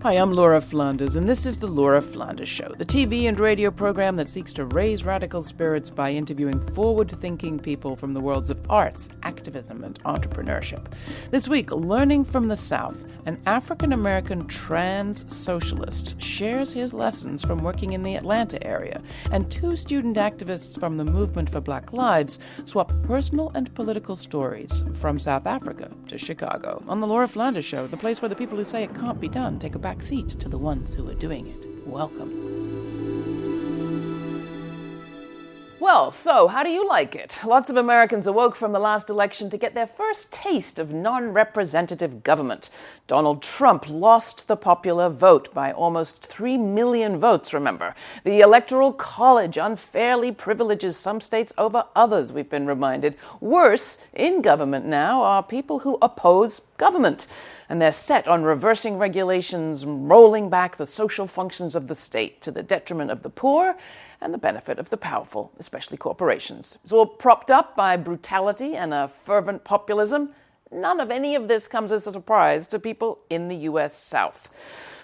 Hi, I'm Laura Flanders, and this is The Laura Flanders Show, the TV and radio program that seeks to raise radical spirits by interviewing forward-thinking people from the worlds of arts, activism, and entrepreneurship. This week, learning from the South, an African-American trans socialist shares his lessons from working in the Atlanta area, and two student activists from the Movement for Black Lives swap personal and political stories from South Africa to Chicago. On The Laura Flanders Show, the place where the people who say it can't be done take a back seat to the ones who are doing it. Welcome. Well, so how do you like it? Lots of Americans awoke from the last election to get their first taste of non-representative government. Donald Trump lost the popular vote by almost 3 million votes, remember. The Electoral College unfairly privileges some states over others, we've been reminded. Worse, in government now are people who oppose government. And they're set on reversing regulations, rolling back the social functions of the state to the detriment of the poor and the benefit of the powerful, especially corporations. It's all propped up by brutality and a fervent populism. None of any of this comes as a surprise to people in the U.S. South.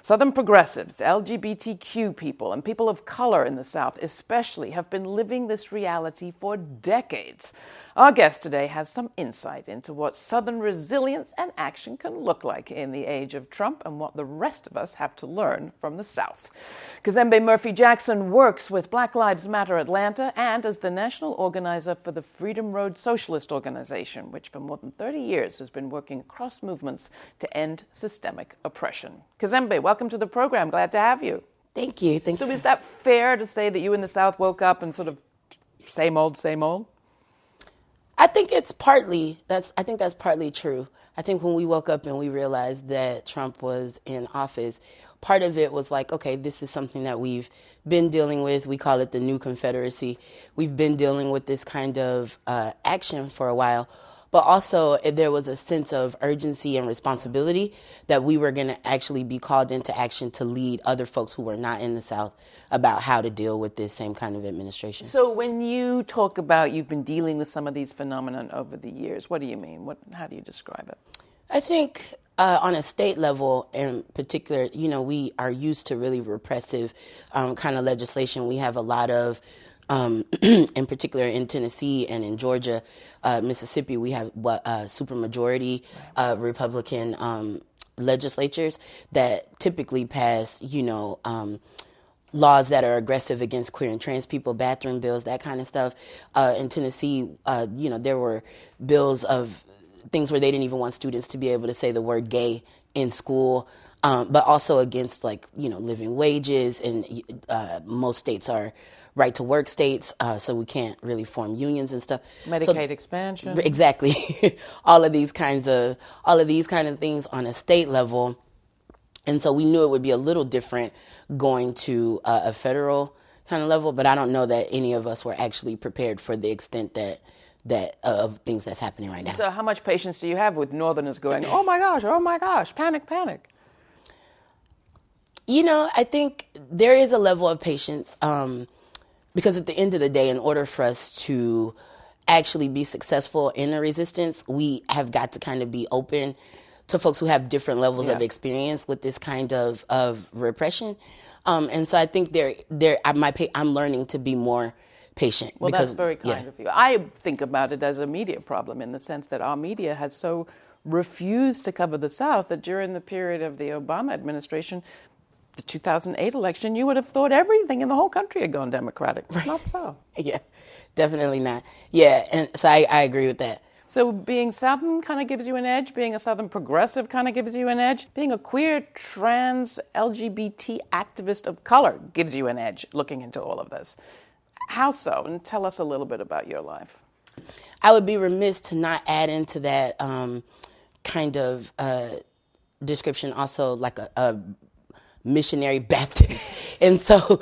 Southern progressives, LGBTQ people, and people of color in the South especially have been living this reality for decades. Our guest today has some insight into what Southern resilience and action can look like in the age of Trump and what the rest of us have to learn from the South. Cazembe Jackson works with Black Lives Matter Atlanta and as the national organizer for the Freedom Road Socialist Organization, which for more than 30 years has been working across movements to end systemic oppression. Cazembe, welcome to the program. Glad to have you. Thank you. So is that fair to say that you in the South woke up and sort of same old, same old? I think that's partly true. I think when we woke up and we realized that Trump was in office, part of it was like, okay, this is something that we've been dealing with. We call it the new Confederacy. We've been dealing with this kind of action for a while. But also there was a sense of urgency and responsibility that we were going to actually be called into action to lead other folks who were not in the South about how to deal with this same kind of administration. So when you talk about you've been dealing with some of these phenomena over the years, what do you mean? How do you describe it? I think on a state level in particular, we are used to really repressive kind of legislation. We have a lot of in particular in Tennessee and in Georgia, Mississippi, we have supermajority Republican legislatures that typically pass, laws that are aggressive against queer and trans people, bathroom bills, that kind of stuff. In Tennessee, there were bills of things where they didn't even want students to be able to say the word gay in school, but also against living wages, and most states are right to work states, so we can't really form unions and stuff. Medicaid expansion. Exactly. all of these kind of things on a state level. And so we knew it would be a little different going to a federal kind of level, but I don't know that any of us were actually prepared for the extent that of things that's happening right now. So how much patience do you have with Northerners going, oh my gosh, panic? I think there is a level of patience, because at the end of the day, in order for us to actually be successful in the resistance, we have got to kind of be open to folks who have different levels of experience with this kind of repression. And so I think I'm learning to be more patient. Well, that's very kind of you. I think about it as a media problem in the sense that our media has so refused to cover the South that during the period of the Obama administration, the 2008 election, you would have thought everything in the whole country had gone Democratic. Right. Not so. Yeah, definitely not. Yeah, and so I agree with that. So being Southern kind of gives you an edge? Being a Southern progressive kind of gives you an edge? Being a queer, trans, LGBT activist of color gives you an edge looking into all of this. How so? And tell us a little bit about your life. I would be remiss to not add into that kind of description also like a missionary Baptist. And so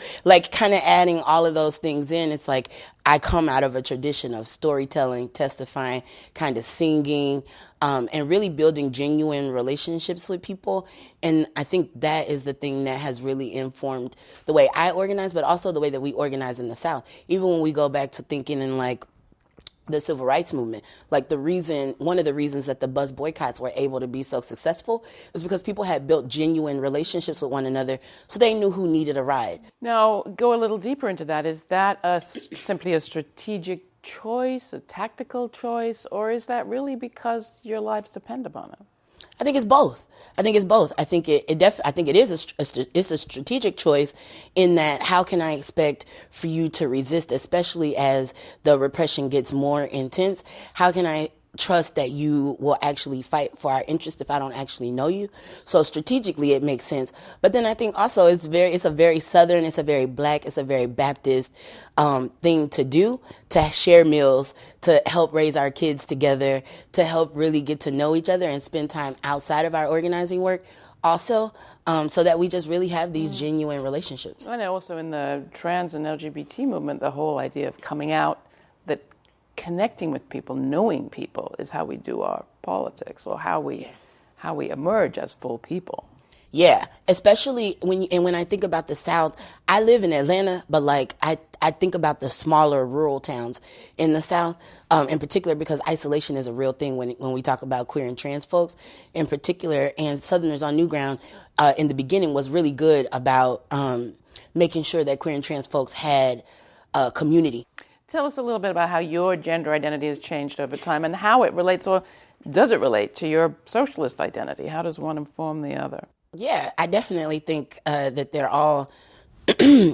kind of adding all of those things in, it's like I come out of a tradition of storytelling, testifying, kind of singing, and really building genuine relationships with people. And I think that is the thing that has really informed the way I organize, but also the way that we organize in the South. Even when we go back to thinking in the civil rights movement. Like one of the reasons that the bus boycotts were able to be so successful is because people had built genuine relationships with one another, so they knew who needed a ride. Now, go a little deeper into that. Is that simply a strategic choice, a tactical choice, or is that really because your lives depend upon it? I think it's both. I think it is a strategic choice in that how can I expect for you to resist, especially as the repression gets more intense? How can I trust that you will actually fight for our interest if I don't actually know you? So strategically it makes sense. But then I think also it's a very Southern, it's a very Black, it's a very Baptist thing to do, to share meals, to help raise our kids together, to help really get to know each other and spend time outside of our organizing work also, so that we just really have these genuine relationships. I know also in the trans and LGBT movement, the whole idea of coming out, that connecting with people, knowing people is how we do our politics, or how we emerge as full people. Yeah, especially when I think about the South, I live in Atlanta, but like I think about the smaller rural towns in the South, in particular because isolation is a real thing when we talk about queer and trans folks in particular. And Southerners on New Ground in the beginning was really good about making sure that queer and trans folks had a community. Tell us a little bit about how your gender identity has changed over time and how it relates, or does it relate, to your socialist identity? How does one inform the other? Yeah, I definitely think that they're all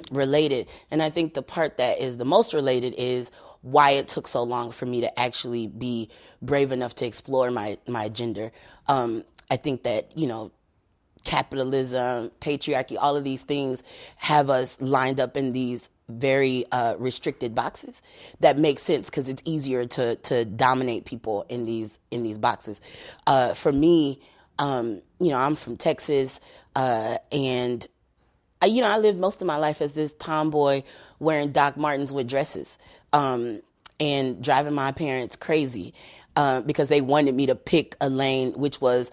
related. And I think the part that is the most related is why it took so long for me to actually be brave enough to explore my gender. I think that, capitalism, patriarchy, all of these things have us lined up in these very restricted boxes that make sense because it's easier to dominate people in these boxes. For me, I'm from Texas, and I lived most of my life as this tomboy wearing Doc Martens with dresses, and driving my parents crazy, because they wanted me to pick a lane, which was,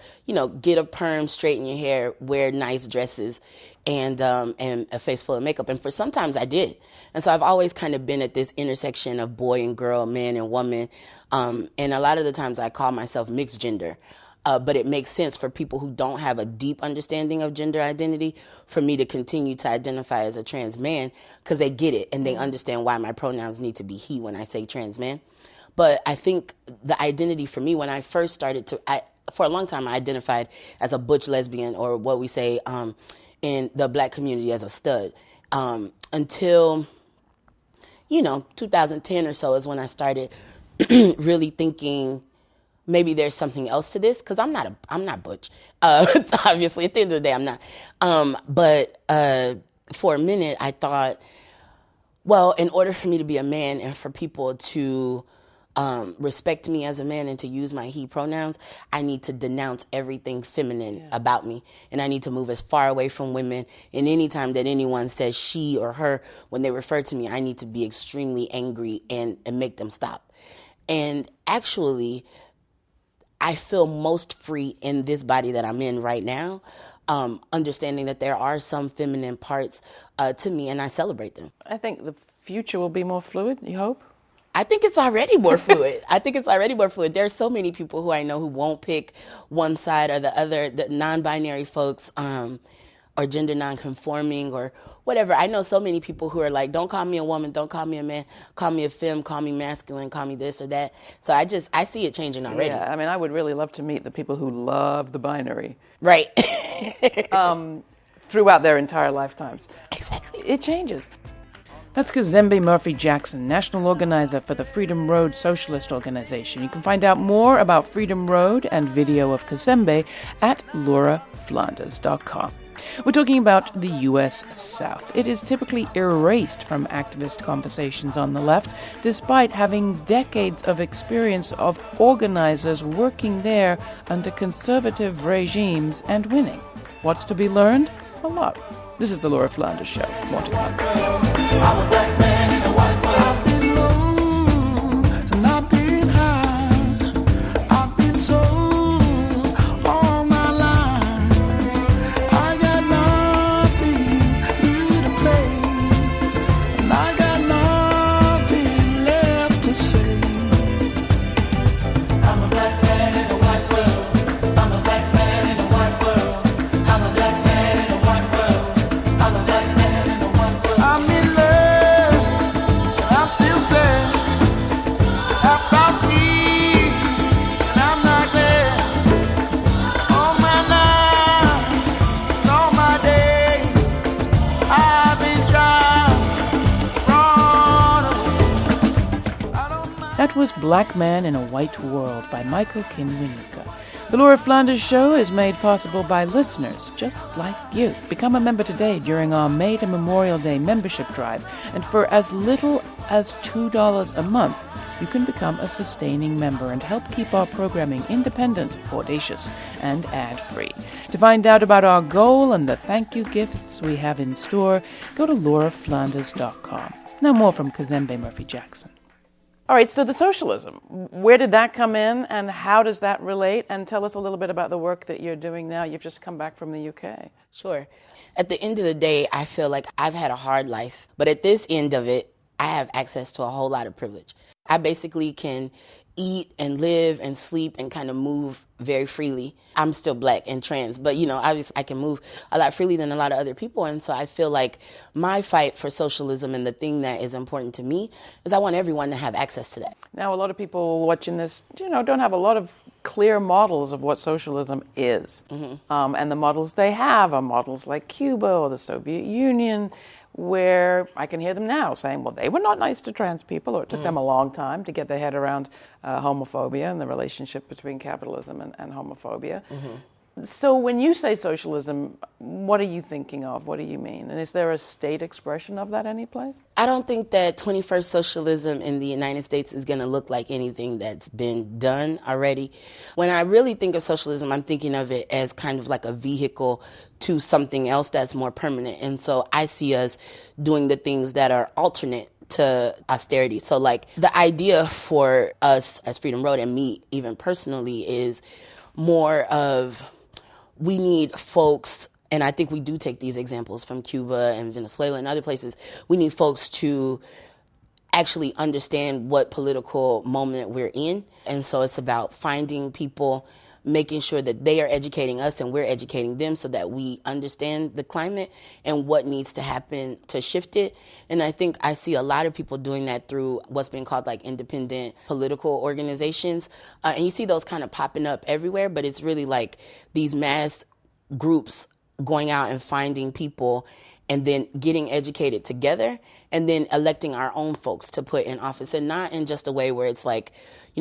get a perm, straighten your hair, wear nice dresses, and a face full of makeup. And for sometimes I did. And so I've always kind of been at this intersection of boy and girl, man and woman. And a lot of the times I call myself mixed gender. But it makes sense for people who don't have a deep understanding of gender identity for me to continue to identify as a trans man, because they get it and they understand why my pronouns need to be he when I say trans man. But I think the identity for me, when I first started for a long time, I identified as a butch lesbian, or what we say in the Black community as a stud. Until, 2010 or so is when I started really thinking, maybe there's something else to this, because I'm not butch. Obviously, at the end of the day, I'm not. But for a minute, I thought, well, in order for me to be a man and for people to respect me as a man and to use my he pronouns, I need to denounce everything feminine about me. And I need to move as far away from women. And anytime that anyone says she or her, when they refer to me, I need to be extremely angry and make them stop. And actually, I feel most free in this body that I'm in right now, understanding that there are some feminine parts to me, and I celebrate them. I think the future will be more fluid, you hope? I think it's already more fluid. There are so many people who I know who won't pick one side or the other, the non-binary folks, or gender non-conforming or whatever. I know so many people who are like, don't call me a woman, don't call me a man, call me a femme, call me masculine, call me this or that. So I see it changing already. Yeah, I mean, I would really love to meet the people who love the binary. Right. Throughout their entire lifetimes. Exactly. It changes. That's Cazembe Jackson, national organizer for the Freedom Road Socialist Organization. You can find out more about Freedom Road and video of Cazembe at lauraflanders.com. We're talking about the U.S. South. It is typically erased from activist conversations on the left, despite having decades of experience of organizers working there under conservative regimes and winning. What's to be learned? A lot. This is the Laura Flanders Show. More to come. I'm a black man in a white world. I've been low and I've been high. I've been so all my life. I got nothing new to play, and I got nothing left to say. That was Black Man in a White World by Michael Kiwanuka. The Laura Flanders Show is made possible by listeners just like you. Become a member today during our May to Memorial Day membership drive, and for as little as $2 a month, you can become a sustaining member and help keep our programming independent, audacious, and ad-free. To find out about our goal and the thank you gifts we have in store, go to lauraflanders.com. Now more from Cazembe Jackson. All right, so the socialism, where did that come in and how does that relate? And tell us a little bit about the work that you're doing now. You've just come back from the UK. Sure. At the end of the day, I feel like I've had a hard life, but at this end of it, I have access to a whole lot of privilege. I basically can eat and live and sleep and kind of move very freely. I'm still Black and trans, but obviously I can move a lot freely than a lot of other people. And so I feel like my fight for socialism and the thing that is important to me is I want everyone to have access to that. Now, a lot of people watching this, don't have a lot of clear models of what socialism is. Mm-hmm. And the models they have are models like Cuba or the Soviet Union, where I can hear them now saying, well, they were not nice to trans people, or it took them a long time to get their head around homophobia and the relationship between capitalism and homophobia. Mm-hmm. So when you say socialism, what are you thinking of? What do you mean? And is there a state expression of that anyplace? I don't think that 21st socialism in the United States is going to look like anything that's been done already. When I really think of socialism, I'm thinking of it as kind of like a vehicle to something else that's more permanent. And so I see us doing the things that are alternate to austerity. So like the idea for us as Freedom Road and me even personally is more of we need folks, and I think we do take these examples from Cuba and Venezuela and other places, we need folks to actually understand what political moment we're in. And so it's about finding people, making sure that they are educating us and we're educating them so that we understand the climate and what needs to happen to shift it. And I think I see a lot of people doing that through what's been called like independent political organizations. And you see those kind of popping up everywhere, but it's really like these mass groups going out and finding people and then getting educated together and then electing our own folks to put in office, and not in just a way where it's like,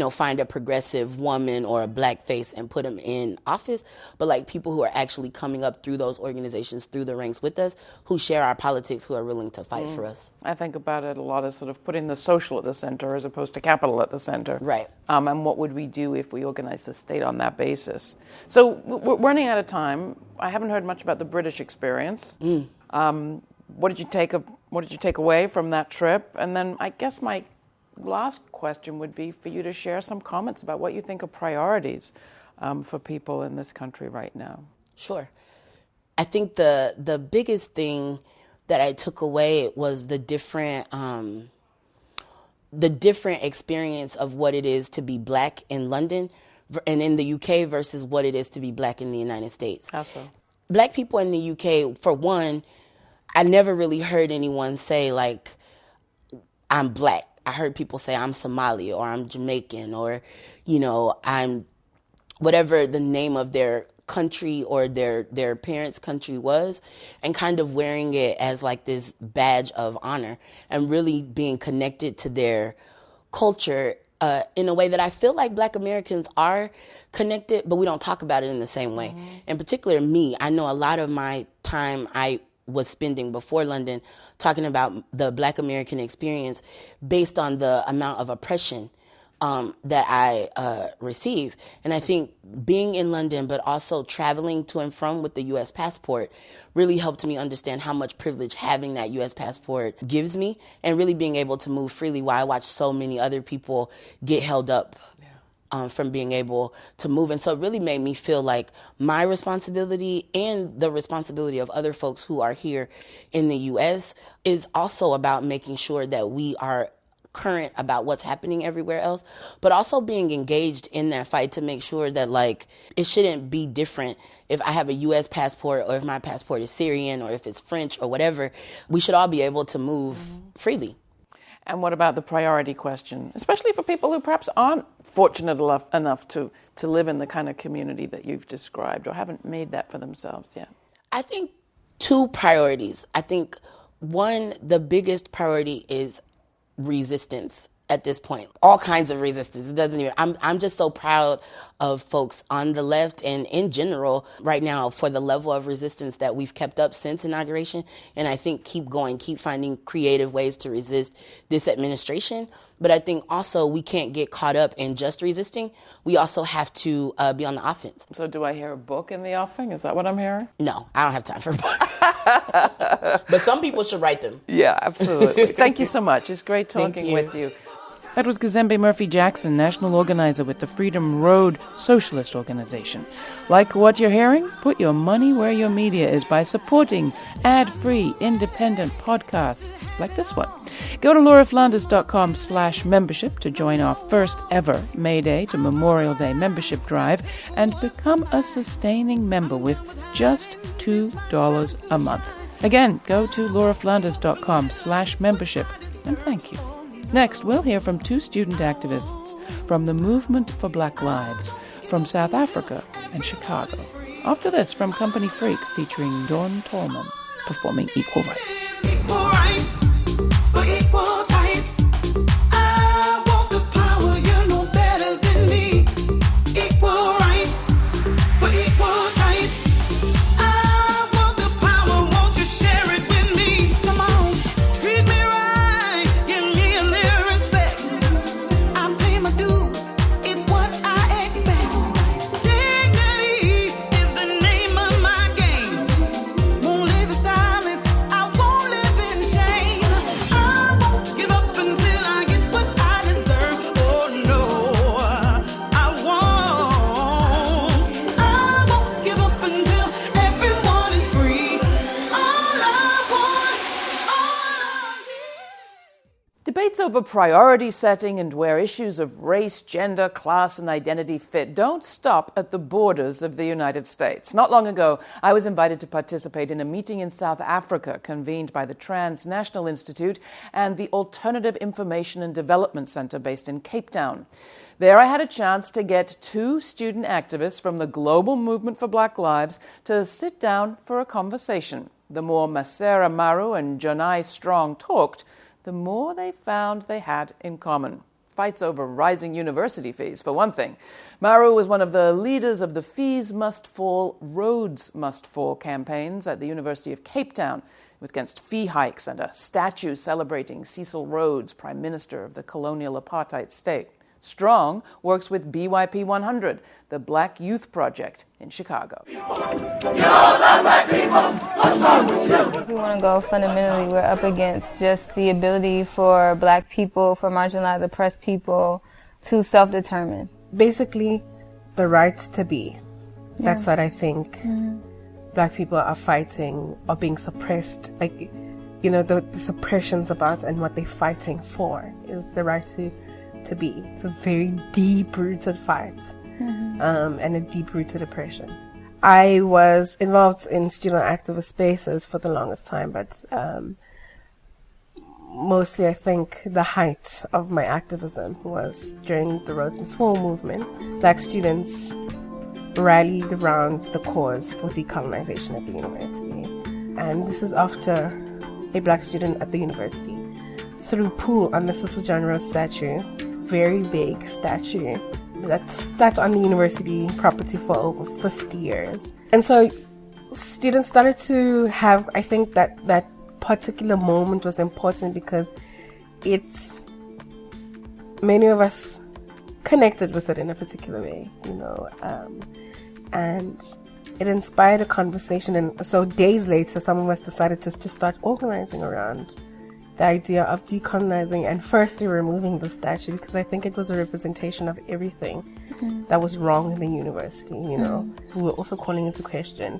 find a progressive woman or a Black face and put them in office, but like people who are actually coming up through those organizations, through the ranks with us, who share our politics, who are willing to fight for us. I think about it a lot as sort of putting the social at the center as opposed to capital at the center. Right. And what would we do if we organized the state on that basis? So we're running out of time. I haven't heard much about the British experience. What did you take away from that trip? And then I guess my last question would be for you to share some comments about what you think are priorities for people in this country right now. Sure. I think the biggest thing that I took away was the different experience of what it is to be Black in London and in the UK versus what it is to be Black in the United States. How so? Black people in the UK, for one, I never really heard anyone say, like, I'm Black. I heard people say I'm Somali or I'm Jamaican or, I'm whatever the name of their country or their parents' country was, and kind of wearing it as like this badge of honor and really being connected to their culture in a way that I feel like Black Americans are connected, but we don't talk about it in the same way. Mm-hmm. In particular, me, I know a lot of my time I was spending before London talking about the Black American experience based on the amount of oppression that I receive. And I think being in London, but also traveling to and from with the U.S. passport really helped me understand how much privilege having that U.S. passport gives me, and really being able to move freely while I watch so many other people get held up from being able to move. And so it really made me feel like my responsibility and the responsibility of other folks who are here in the U.S. is also about making sure that we are current about what's happening everywhere else, but also being engaged in that fight to make sure that, like, it shouldn't be different if I have a U.S. passport or if my passport is Syrian or if it's French or whatever. We should all be able to move freely. And what about the priority question, especially for people who perhaps aren't fortunate enough to live in the kind of community that you've described or haven't made that for themselves yet? I think two priorities. I think one, the biggest priority is resistance at this point. All kinds of resistance. It doesn't even, I'm just so proud of folks on the left and in general right now for the level of resistance that we've kept up since inauguration. And I think keep going, keep finding creative ways to resist this administration. But I think also we can't get caught up in just resisting. We also have to be on the offense. So do I hear a book in the offing? Is that what I'm hearing? No, I don't have time for books. But some people should write them. Yeah, absolutely. Thank you so much. It's great talking with you. That was Cazembe Jackson, national organizer with the Freedom Road Socialist Organization. Like what you're hearing? Put your money where your media is by supporting ad-free, independent podcasts like this one. Go to lauraflanders.com/membership to join our first ever May Day to Memorial Day membership drive and become a sustaining member with just $2 a month. Again, go to lauraflanders.com/membership and thank you. Next, we'll hear from two student activists from the Movement for Black Lives from South Africa and Chicago. After this, from Company Freak, featuring Dawn Tallman, performing Equal Rights. Equal rights for equal types. I want the power, you're no better than me. Equal rights for equal types. I want the power, won't you share it with me? Come on, treat me right, give me a little respect. I pay my dues, it's what I expect. Dignity is the name of my game. Won't live in silence, I won't live in shame. I won't give up until I get what I deserve. Oh no, I won't give up until everyone is free. All I want, all I need. Debates over priority setting and where issues of race, gender, class, and identity fit don't stop at the borders of the United States. Not long ago, I was invited to participate in a meeting in South Africa convened by the Transnational Institute and the Alternative Information and Development Center based in Cape Town. There I had a chance to get two student activists from the global movement for Black Lives to sit down for a conversation. The more Masera Maru and Johnae Strong talked, the more they found they had in common. Fights over rising university fees, for one thing. Maru was one of the leaders of the Fees Must Fall, Rhodes Must Fall campaigns at the University of Cape Town. It was against fee hikes and a statue celebrating Cecil Rhodes, Prime Minister of the colonial apartheid state. Strong works with BYP 100, the Black Youth Project in Chicago. If we want to go fundamentally, we're up against just the ability for Black people, for marginalized, oppressed people to self-determine. Basically, the right to be. That's what I think Black people are fighting or being suppressed. Like, you know, the suppressions about and what they're fighting for is the right to be. It's a very deep-rooted fight and a deep-rooted oppression. I was involved in student activist spaces for the longest time, but mostly I think the height of my activism was during the Rhodes Must Fall movement. Black students rallied around the cause for decolonization at the university. And this is after a Black student at the university threw poo on the Cecil John Rhodes statue, very big statue that sat on the university property for over 50 years. And so students started to have, I think that particular moment was important because many of us connected with it in a particular way, you know, and it inspired a conversation. And so days later, some of us decided to just start organizing around the idea of decolonizing and firstly removing the statue, because I think it was a representation of everything that was wrong in the university, you know. We were also calling into question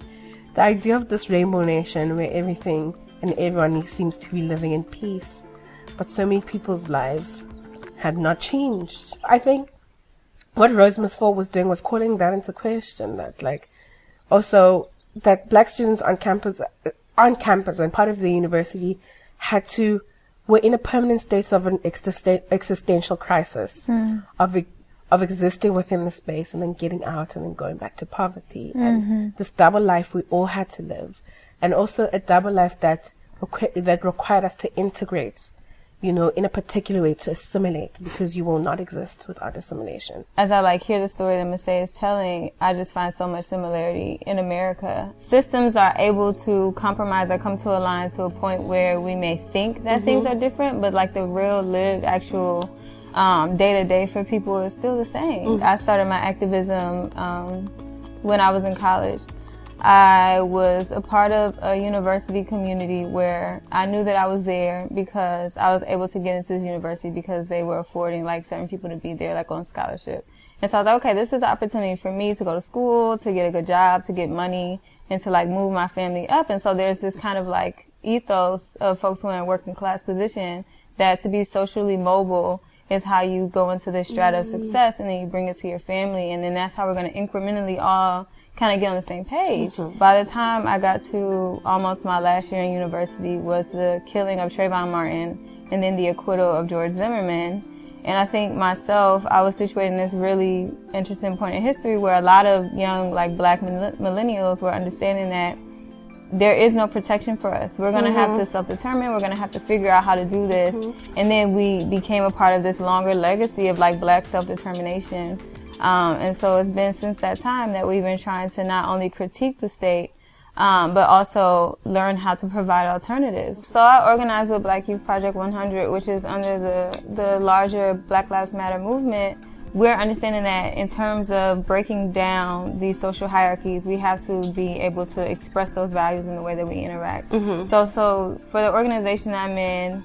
the idea of this rainbow nation where everything and everyone seems to be living in peace, but so many people's lives had not changed. I think what Rhodes Must Fall was doing was calling that into question, that like also that Black students on campus and part of the university were in a permanent state of an existential crisis of existing within the space and then getting out and then going back to poverty. And this double life we all had to live, and also a double life that required us to integrate in a particular way to assimilate, because you will not exist without assimilation. As I hear the story that Masera is telling, I just find so much similarity in America. Systems are able to compromise or come to a line to a point where we may think that things are different, but the real lived actual day-to-day for people is still the same. I started my activism when I was in college. I was a part of a university community where I knew that I was there because I was able to get into this university because they were affording certain people to be there on scholarship. And so I was like, okay, this is an opportunity for me to go to school, to get a good job, to get money, and to move my family up. And so there's this kind of ethos of folks who are in working class position that to be socially mobile is how you go into this strata of success, and then you bring it to your family, and then that's how we're going to incrementally all kind of get on the same page. By the time I got to almost my last year in university was the killing of Trayvon Martin and then the acquittal of George Zimmerman. And I think myself, I was situated in this really interesting point in history where a lot of young black millennials were understanding that there is no protection for us. We're going to have to self-determine. We're going to have to figure out how to do this. And then we became a part of this longer legacy of black self-determination. And so it's been since that time that we've been trying to not only critique the state, but also learn how to provide alternatives. So I organized with Black Youth Project 100, which is under the larger Black Lives Matter movement. We're understanding that in terms of breaking down these social hierarchies, we have to be able to express those values in the way that we interact. So for the organization that I'm in,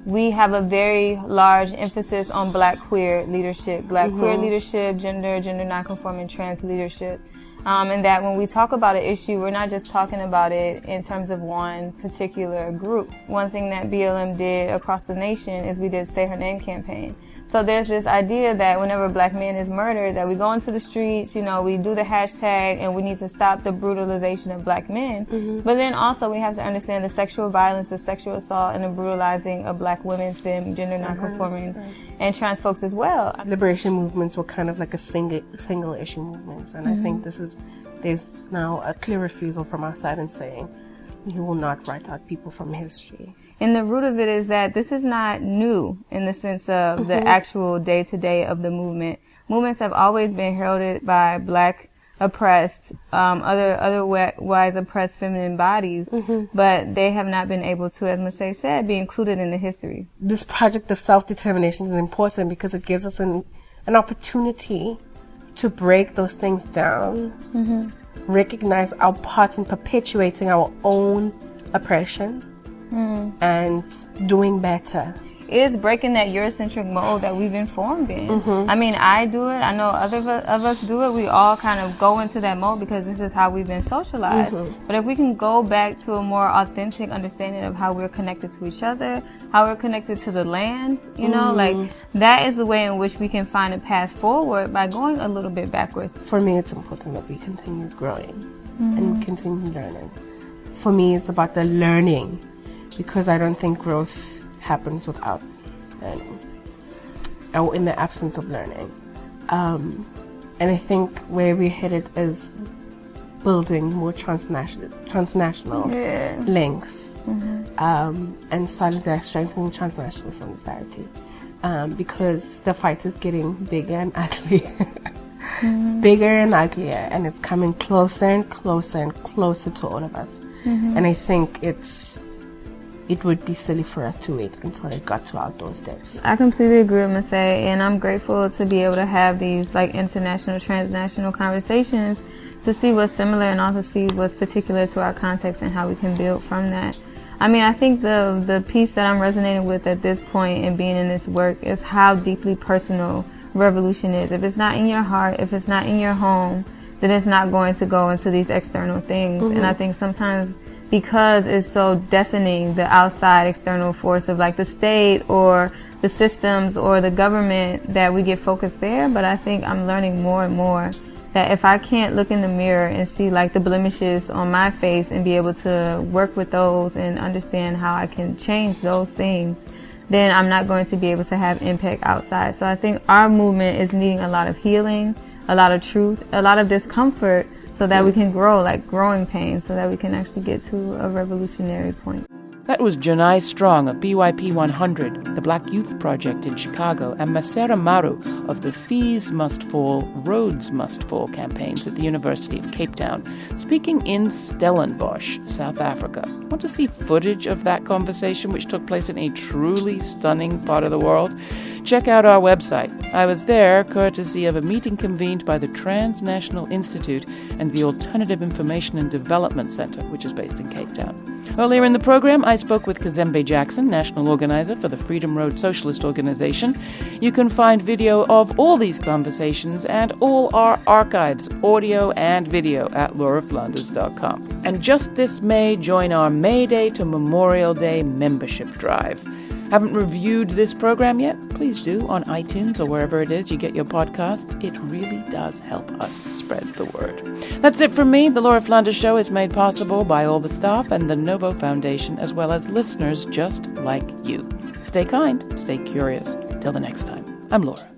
we have a very large emphasis on Black queer leadership, queer leadership, gender nonconforming, trans leadership. And that when we talk about an issue, we're not just talking about it in terms of one particular group. One thing that BLM did across the nation is we did Say Her Name campaign. So there's this idea that whenever a Black man is murdered, that we go into the streets, we do the hashtag, and we need to stop the brutalization of Black men. But then also we have to understand the sexual violence, the sexual assault, and the brutalizing of Black women, femme, gender nonconforming, and trans folks as well. Liberation movements were kind of a single issue movements, and I think there's now a clear refusal from our side in saying you will not write out people from history. And the root of it is that this is not new in the sense of the actual day-to-day of the movement. Movements have always been heralded by Black oppressed, otherwise oppressed feminine bodies, but they have not been able to, as Masera said, be included in the history. This project of self-determination is important because it gives us an opportunity to break those things down, recognize our part in perpetuating our own oppression, and doing better. Is breaking that Eurocentric mold that we've been formed in. I mean, I do it. I know other of us do it. We all kind of go into that mold because this is how we've been socialized. But if we can go back to a more authentic understanding of how we're connected to each other, how we're connected to the land, that is the way in which we can find a path forward by going a little bit backwards. For me, it's important that we continue growing and continue learning. For me, it's about the learning, because I don't think growth happens without learning, or in the absence of learning. And I think where we're headed is building more transnational links, and strengthening transnational solidarity, because the fight is getting bigger and uglier, bigger and uglier, and it's coming closer and closer and closer to all of us. And I think it would be silly for us to wait until it got to our doorsteps. I completely agree with Masera, and I'm grateful to be able to have these international, transnational conversations to see what's similar and also see what's particular to our context and how we can build from that. I mean, I think the piece that I'm resonating with at this point in being in this work is how deeply personal revolution is. If it's not in your heart, if it's not in your home, then it's not going to go into these external things. And I think sometimes because it's so deafening, the outside external force of the state or the systems or the government, that we get focused there. But I think I'm learning more and more that if I can't look in the mirror and see the blemishes on my face and be able to work with those and understand how I can change those things, then I'm not going to be able to have impact outside. So I think our movement is needing a lot of healing, a lot of truth, a lot of discomfort, so that we can grow, growing pains, so that we can actually get to a revolutionary point. That was Johnae Strong of BYP 100, the Black Youth Project in Chicago, and Masera Maru of the Fees Must Fall, Rhodes Must Fall campaigns at the University of Cape Town, speaking in Stellenbosch, South Africa. Want to see footage of that conversation, which took place in a truly stunning part of the world? Check out our website. I was there courtesy of a meeting convened by the Transnational Institute and the Alternative Information and Development Center, which is based in Cape Town. Earlier in the program, I spoke with Cazembe Jackson, national organizer for the Freedom Road Socialist Organization. You can find video of all these conversations and all our archives, audio and video, at lauraflanders.com. And just this May, join our May Day to Memorial Day membership drive. Haven't reviewed this program yet? Please do on iTunes or wherever it is you get your podcasts. It really does help us spread the word. That's it from me. The Laura Flanders Show is made possible by all the staff and the Novo Foundation, as well as listeners just like you. Stay kind, stay curious. Till the next time, I'm Laura.